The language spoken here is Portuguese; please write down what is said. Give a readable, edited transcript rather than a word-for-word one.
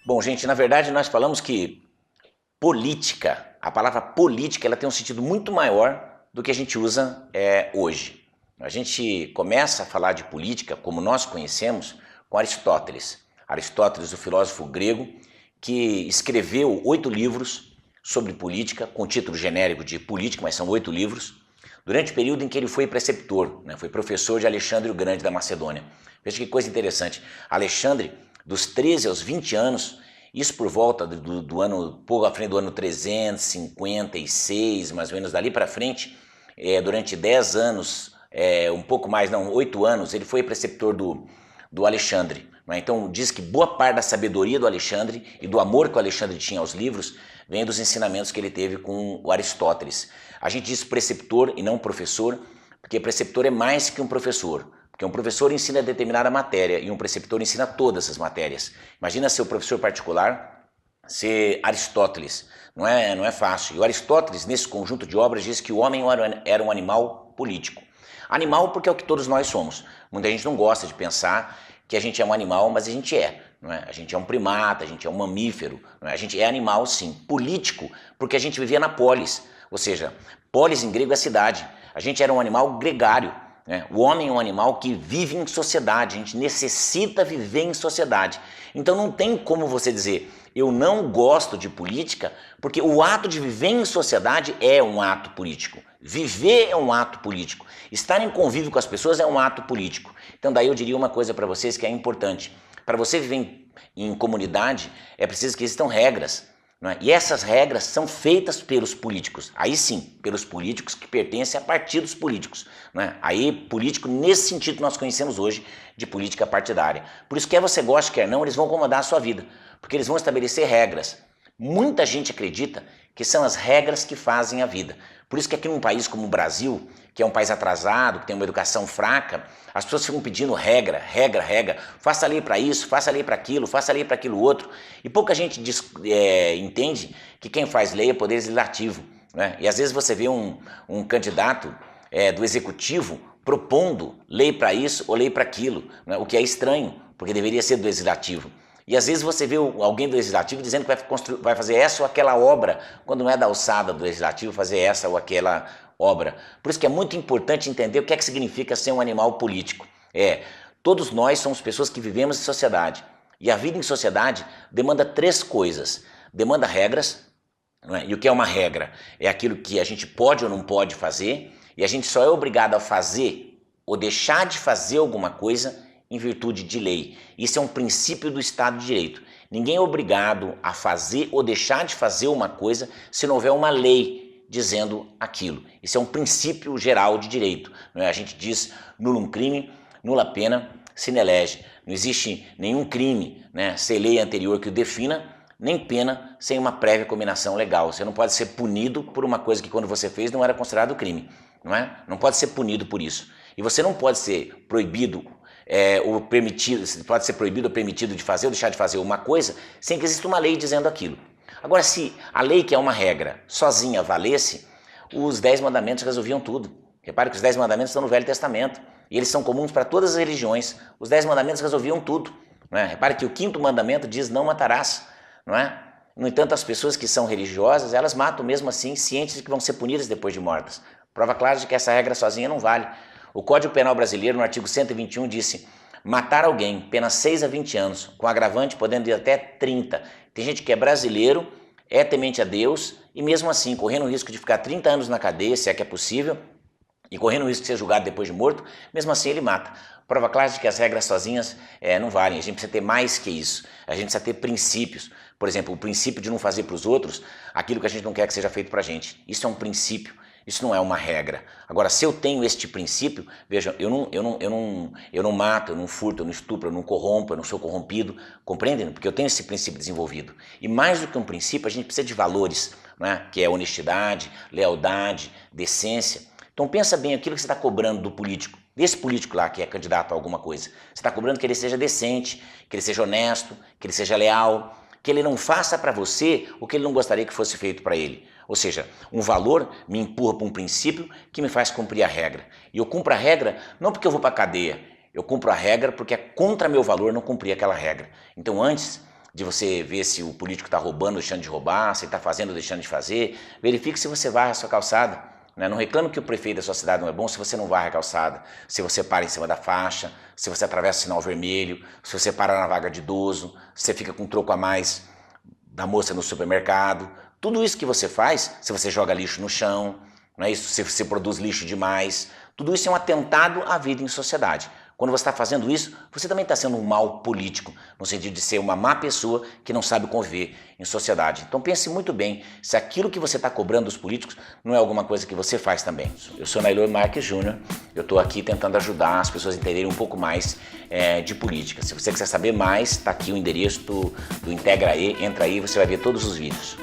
Bom, gente, na verdade nós falamos que política, a palavra política, ela tem um sentido muito maior do que a gente usa hoje. A gente começa a falar de política, como nós conhecemos, com Aristóteles. Aristóteles, o filósofo grego, que escreveu 8 livros sobre política, com título genérico de política, mas são 8 livros, durante o período em que ele foi preceptor, foi professor de Alexandre o Grande da Macedônia. Veja que coisa interessante. Alexandre, dos 13 aos 20 anos, isso por volta do ano, pouco à frente do ano 356, mais ou menos dali para frente, durante 10 anos, um pouco mais, não, 8 anos, ele foi preceptor do Alexandre. Então diz que boa parte da sabedoria do Alexandre e do amor que o Alexandre tinha aos livros vem dos ensinamentos que ele teve com o Aristóteles. A gente diz preceptor e não professor, porque preceptor é mais que um professor. Porque um professor ensina determinada matéria e um preceptor ensina todas as matérias. Imagina ser o professor particular, ser Aristóteles. Não é fácil. E o Aristóteles, nesse conjunto de obras, diz que o homem era um animal político. Animal porque é o que todos nós somos. Muita gente não gosta de pensar que a gente é um animal, mas a gente é. Não é? A gente é um primata, a gente é um mamífero. Não é? A gente é animal, sim. Político porque a gente vivia na polis. Ou seja, polis em grego é cidade. A gente era um animal gregário. O homem é um animal que vive em sociedade, a gente necessita viver em sociedade. Então não tem como você dizer, eu não gosto de política, porque o ato de viver em sociedade é um ato político. Viver é um ato político. Estar em convívio com as pessoas é um ato político. Então daí eu diria uma coisa para vocês que é importante. Para você viver em comunidade, é preciso que existam regras. E essas regras são feitas pelos políticos, aí sim, pelos políticos que pertencem a partidos políticos. Aí político nesse sentido que nós conhecemos hoje de política partidária. Por isso quer você goste, quer não, eles vão comandar a sua vida, porque eles vão estabelecer regras. Muita gente acredita que são as regras que fazem a vida. Por isso que aqui num país como o Brasil, que é um país atrasado, que tem uma educação fraca, as pessoas ficam pedindo regra, regra, regra. Faça lei para isso, faça lei para aquilo, faça lei para aquilo outro. E pouca gente entende que quem faz lei é poder legislativo. E às vezes você vê um candidato do executivo propondo lei para isso ou lei para aquilo, o que é estranho, porque deveria ser do legislativo. E às vezes você vê alguém do legislativo dizendo que vai fazer essa ou aquela obra, quando não é da alçada do legislativo fazer essa ou aquela obra. Por isso que é muito importante entender o que é que significa ser um animal político. Todos nós somos pessoas que vivemos em sociedade. E a vida em sociedade demanda 3 coisas. Demanda regras, E o que é uma regra? É aquilo que a gente pode ou não pode fazer, e a gente só é obrigado a fazer ou deixar de fazer alguma coisa em virtude de lei. Isso é um princípio do Estado de Direito. Ninguém é obrigado a fazer ou deixar de fazer uma coisa se não houver uma lei dizendo aquilo. Isso é um princípio geral de direito. A gente diz nullum crime, nulla pena, sine lege. Não existe nenhum crime, sem lei anterior que o defina, nem pena sem uma prévia combinação legal. Você não pode ser punido por uma coisa que quando você fez não era considerado crime. Não pode ser punido por isso. E você não pode ser proibido ou permitido, pode ser proibido ou permitido de fazer ou deixar de fazer uma coisa sem que exista uma lei dizendo aquilo. Agora, se a lei, que é uma regra, sozinha valesse, os 10 mandamentos resolviam tudo. Repare que os 10 mandamentos estão no Velho Testamento e eles são comuns para todas as religiões. Os 10 mandamentos resolviam tudo. Repare que o 5º mandamento diz não matarás. No entanto, as pessoas que são religiosas, elas matam mesmo assim, cientes de que vão ser punidas depois de mortas. Prova clara de que essa regra sozinha não vale. O Código Penal Brasileiro, no artigo 121, disse matar alguém, pena 6 a 20 anos, com agravante podendo ir até 30. Tem gente que é brasileiro, é temente a Deus e mesmo assim, correndo o risco de ficar 30 anos na cadeia, se é que é possível, e correndo o risco de ser julgado depois de morto, mesmo assim ele mata. Prova clara de que as regras sozinhas não valem, a gente precisa ter mais que isso, a gente precisa ter princípios. Por exemplo, o princípio de não fazer para os outros aquilo que a gente não quer que seja feito para a gente. Isso é um princípio. Isso não é uma regra. Agora, se eu tenho este princípio, veja, eu não mato, eu não furto, eu não estupro, eu não corrompo, eu não sou corrompido, compreendem? Porque eu tenho esse princípio desenvolvido. E mais do que um princípio, a gente precisa de valores, que é honestidade, lealdade, decência. Então pensa bem aquilo que você está cobrando do político, desse político lá que é candidato a alguma coisa. Você está cobrando que ele seja decente, que ele seja honesto, que ele seja leal, que ele não faça para você o que ele não gostaria que fosse feito para ele. Ou seja, um valor me empurra para um princípio que me faz cumprir a regra. E eu cumpro a regra não porque eu vou para a cadeia, eu cumpro a regra porque é contra meu valor não cumprir aquela regra. Então antes de você ver se o político está roubando, deixando de roubar, se está fazendo, deixando de fazer. Verifique se você varre a sua calçada. Né? Não reclame que o prefeito da sua cidade não é bom se você não varre a calçada, se você para em cima da faixa, se você atravessa o sinal vermelho, se você para na vaga de idoso, se você fica com um troco a mais da moça no supermercado. Tudo isso que você faz, se você joga lixo no chão, não é isso? Se você produz lixo demais, tudo isso é um atentado à vida em sociedade. Quando você está fazendo isso, você também está sendo um mau político, no sentido de ser uma má pessoa que não sabe conviver em sociedade. Então pense muito bem se aquilo que você está cobrando dos políticos não é alguma coisa que você faz também. Eu sou Nailor Marques Júnior, eu estou aqui tentando ajudar as pessoas a entenderem um pouco mais de política. Se você quiser saber mais, está aqui o endereço do Integra E, entra aí, você vai ver todos os vídeos.